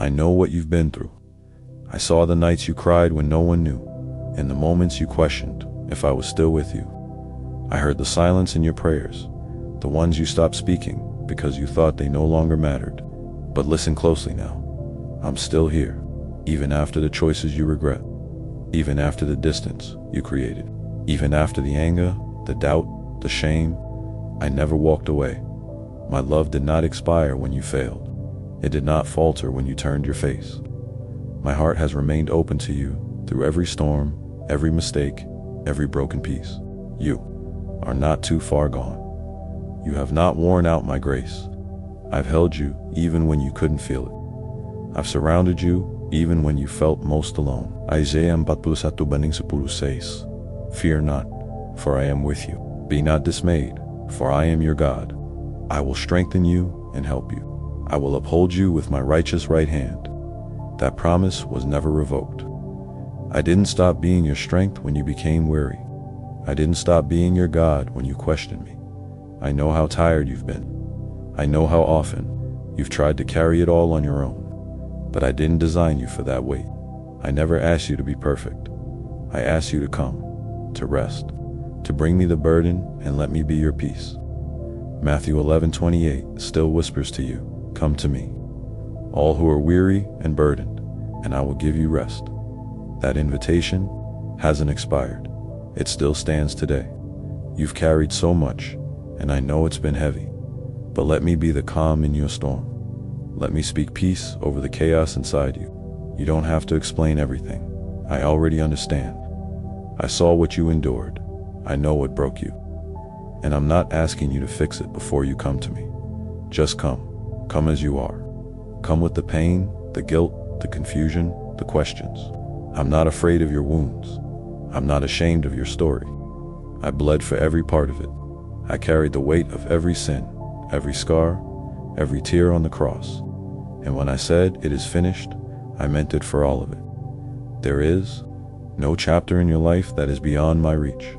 I know what you've been through. I saw the nights you cried when no one knew, and the moments you questioned if I was still with you. I heard the silence in your prayers, the ones you stopped speaking because you thought they no longer mattered. But listen closely now. I'm still here, even after the choices you regret, even after the distance you created, even after the anger, the doubt, the shame. I never walked away. My love did not expire when you failed. It did not falter when you turned your face. My heart has remained open to you through every storm, every mistake, every broken piece. You are not too far gone. You have not worn out my grace. I've held you even when you couldn't feel it. I've surrounded you even when you felt most alone. Isaiah 41:10. Fear not, for I am with you. Be not dismayed, for I am your God. I will strengthen you and help you. I will uphold you with my righteous right hand. That promise was never revoked. I didn't stop being your strength when you became weary. I didn't stop being your God when you questioned me. I know how tired you've been. I know how often you've tried to carry it all on your own. But I didn't design you for that weight. I never asked you to be perfect. I asked you to come, to rest, to bring me the burden and let me be your peace. Matthew 11:28 still whispers to you, come to me, all who are weary and burdened, and I will give you rest. That invitation hasn't expired. It still stands today. You've carried so much, and I know it's been heavy, but let me be the calm in your storm. Let me speak peace over the chaos inside you. You don't have to explain everything. I already understand. I saw what you endured. I know what broke you. And I'm not asking you to fix it before you come to me. Just come. Come as you are. Come with the pain, the guilt, the confusion, the questions. I'm not afraid of your wounds. I'm not ashamed of your story. I bled for every part of it. I carried the weight of every sin, every scar, every tear on the cross. And when I said it is finished, I meant it for all of it. There is no chapter in your life that is beyond my reach.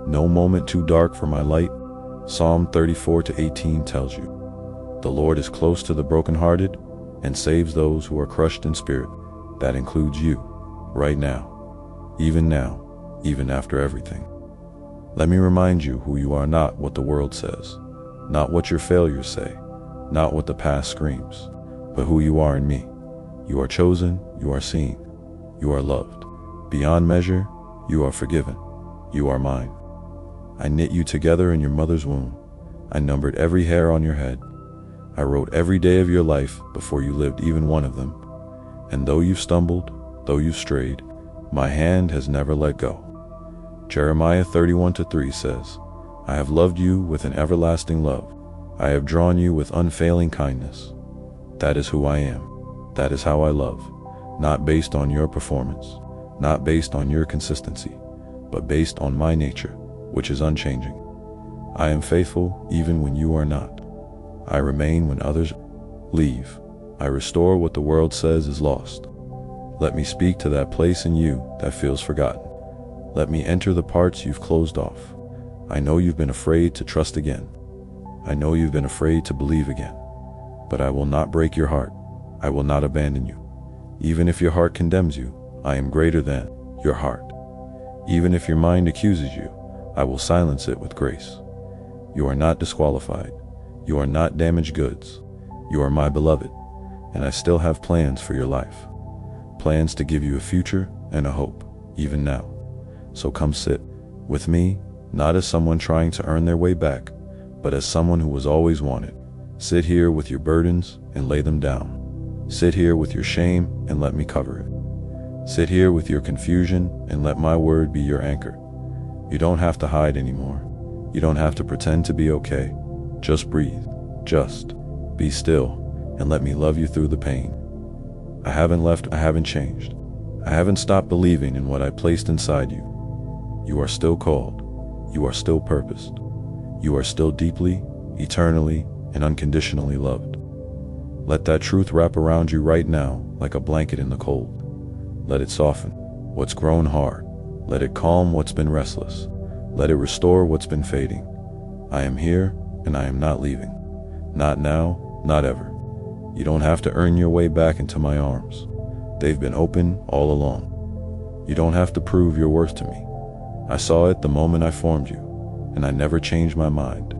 No moment too dark for my light. Psalm 34:18 tells you, the Lord is close to the brokenhearted and saves those who are crushed in spirit. That includes you, right now, even after everything. Let me remind you who you are, not what the world says, not what your failures say, not what the past screams, but who you are in me. You are chosen, you are seen, you are loved. Beyond measure, you are forgiven, you are mine. I knit you together in your mother's womb. I numbered every hair on your head. I wrote every day of your life before you lived even one of them. And though you've stumbled, though you've strayed, my hand has never let go. Jeremiah 31:3 says, I have loved you with an everlasting love. I have drawn you with unfailing kindness. That is who I am. That is how I love. Not based on your performance, not based on your consistency, but based on my nature, which is unchanging. I am faithful even when you are not. I remain when others leave. I restore what the world says is lost. Let me speak to that place in you that feels forgotten. Let me enter the parts you've closed off. I know you've been afraid to trust again. I know you've been afraid to believe again. But I will not break your heart. I will not abandon you. Even if your heart condemns you, I am greater than your heart. Even if your mind accuses you, I will silence it with grace. You are not disqualified. You are not damaged goods. You are my beloved, and I still have plans for your life. Plans to give you a future and a hope, even now. So come sit with me, not as someone trying to earn their way back, but as someone who was always wanted. Sit here with your burdens and lay them down. Sit here with your shame and let me cover it. Sit here with your confusion and let my word be your anchor. You don't have to hide anymore. You don't have to pretend to be okay. Just breathe. Just be still and let me love you through the pain. I haven't left. I haven't changed. I haven't stopped believing in what I placed inside you. You are still called. You are still purposed. You are still deeply, eternally, and unconditionally loved. Let that truth wrap around you right now like a blanket in the cold. Let it soften what's grown hard. Let it calm what's been restless. Let it restore what's been fading. I am here and I am not leaving. Not now, not ever. You don't have to earn your way back into my arms. They've been open all along. You don't have to prove your worth to me. I saw it the moment I formed you, and I never changed my mind.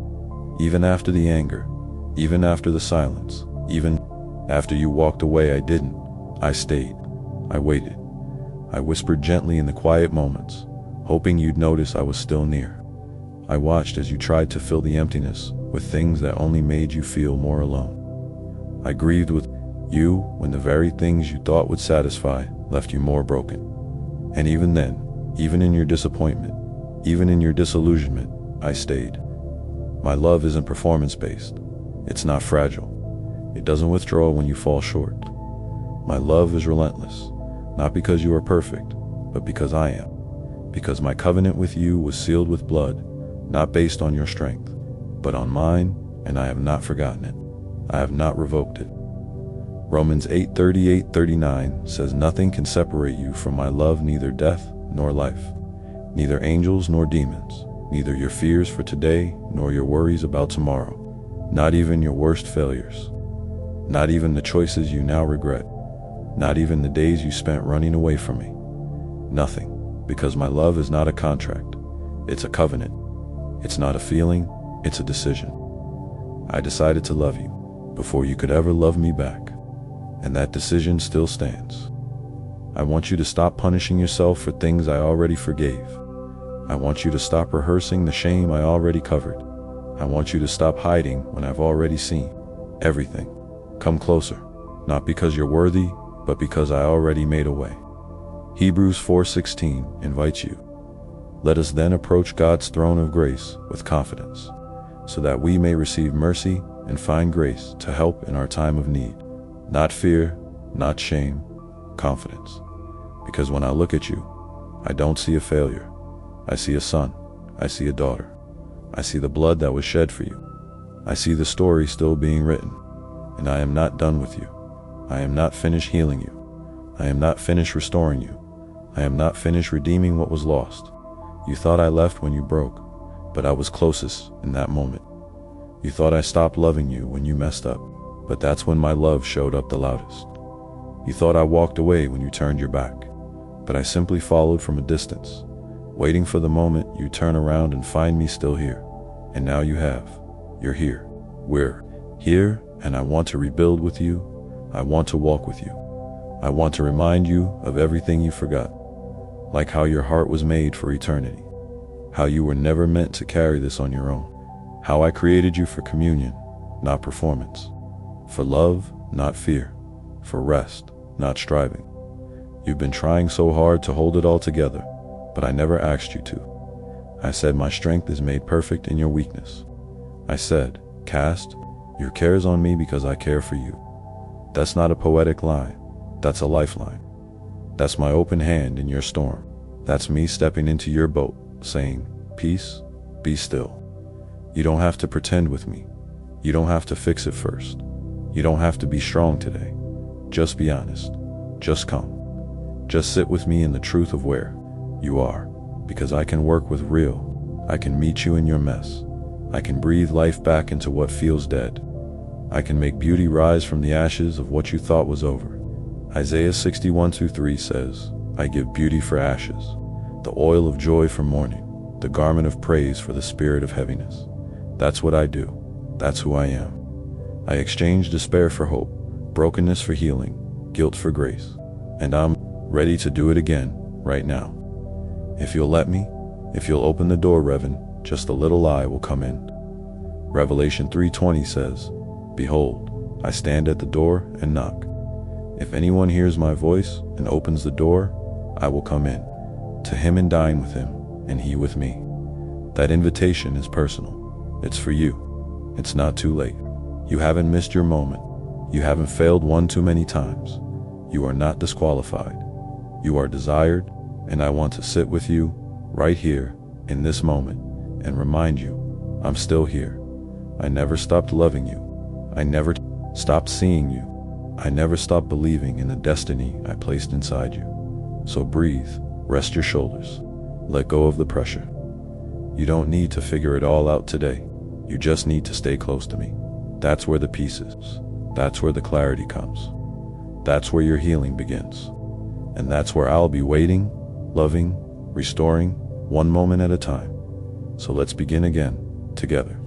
Even after the anger, even after the silence, even after you walked away, I didn't. I stayed. I waited. I whispered gently in the quiet moments, hoping you'd notice I was still near. I watched as you tried to fill the emptiness with things that only made you feel more alone. I grieved with you when the very things you thought would satisfy left you more broken. And even then, even in your disappointment, even in your disillusionment, I stayed. My love isn't performance-based. It's not fragile. It doesn't withdraw when you fall short. My love is relentless, not because you are perfect, but because I am. Because my covenant with you was sealed with blood, not based on your strength, but on mine, and I have not forgotten it. I have not revoked it. Romans 8:38-39 says, "Nothing can separate you from my love, neither death nor life, neither angels nor demons, neither your fears for today nor your worries about tomorrow, not even your worst failures, not even the choices you now regret, not even the days you spent running away from me. Nothing, because my love is not a contract. It's a covenant. It's not a feeling, it's a decision. I decided to love you before you could ever love me back, and that decision still stands. I want you to stop punishing yourself for things I already forgave. I want you to stop rehearsing the shame I already covered. I want you to stop hiding when I've already seen everything. Come closer, not because you're worthy, but because I already made a way." Hebrews 4:16 invites you. Let us then approach God's throne of grace with confidence, so that we may receive mercy and find grace to help in our time of need. Not fear, not shame, confidence. Because when I look at you, I don't see a failure. I see a son. I see a daughter. I see the blood that was shed for you. I see the story still being written. And I am not done with you. I am not finished healing you. I am not finished restoring you. I am not finished redeeming what was lost. You thought I left when you broke, but I was closest in that moment. You thought I stopped loving you when you messed up, but that's when my love showed up the loudest. You thought I walked away when you turned your back, but I simply followed from a distance, waiting for the moment you turn around and find me still here. And now you have. You're here. We're here, and I want to rebuild with you. I want to walk with you. I want to remind you of everything you forgot, like how your heart was made for eternity, how you were never meant to carry this on your own, how I created you for communion, not performance, for love, not fear, for rest, not striving. You've been trying so hard to hold it all together, but I never asked you to. I said my strength is made perfect in your weakness. I said, cast your cares on me because I care for you. That's not a poetic line. That's a lifeline. That's my open hand in your storm. That's me stepping into your boat, saying, peace, be still. You don't have to pretend with me. You don't have to fix it first. You don't have to be strong today. Just be honest. Just come. Just sit with me in the truth of where you are, because I can work with real. I can meet you in your mess. I can breathe life back into what feels dead. I can make beauty rise from the ashes of what you thought was over. Isaiah 61:2-3 says, I give beauty for ashes, the oil of joy for mourning, the garment of praise for the spirit of heaviness. That's what I do. That's who I am. I exchange despair for hope, brokenness for healing, guilt for grace. And I'm ready to do it again, right now. If you'll let me, if you'll open the door, Revan, just a little lie will come in. Revelation 3:20 says, Behold, I stand at the door and knock. If anyone hears my voice and opens the door, I will come in, to him and dine with him, and he with me. That invitation is personal. It's for you. It's not too late. You haven't missed your moment. You haven't failed one too many times. You are not disqualified. You are desired, and I want to sit with you right here in this moment and remind you I'm still here. I never stopped loving you. I never stopped seeing you. I never stopped believing in the destiny I placed inside you. So breathe, rest your shoulders, let go of the pressure. You don't need to figure it all out today. You just need to stay close to me. That's where the peace is. That's where the clarity comes. That's where your healing begins. And that's where I'll be waiting, loving, restoring, one moment at a time. So let's begin again, together.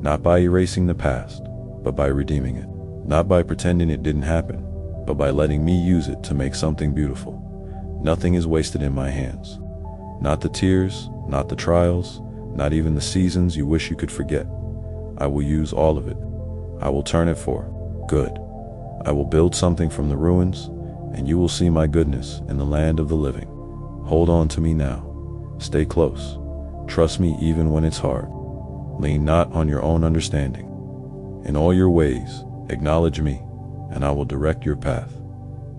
Not by erasing the past, but by redeeming it. Not by pretending it didn't happen, but by letting me use it to make something beautiful. Nothing is wasted in my hands. Not the tears, not the trials, not even the seasons you wish you could forget. I will use all of it. I will turn it for good. I will build something from the ruins, and you will see my goodness in the land of the living. Hold on to me now. Stay close. Trust me even when it's hard. Lean not on your own understanding. In all your ways, acknowledge me, and I will direct your path.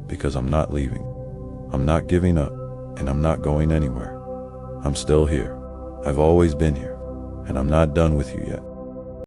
Because I'm not leaving. I'm not giving up, and I'm not going anywhere. I'm still here. I've always been here, and I'm not done with you yet.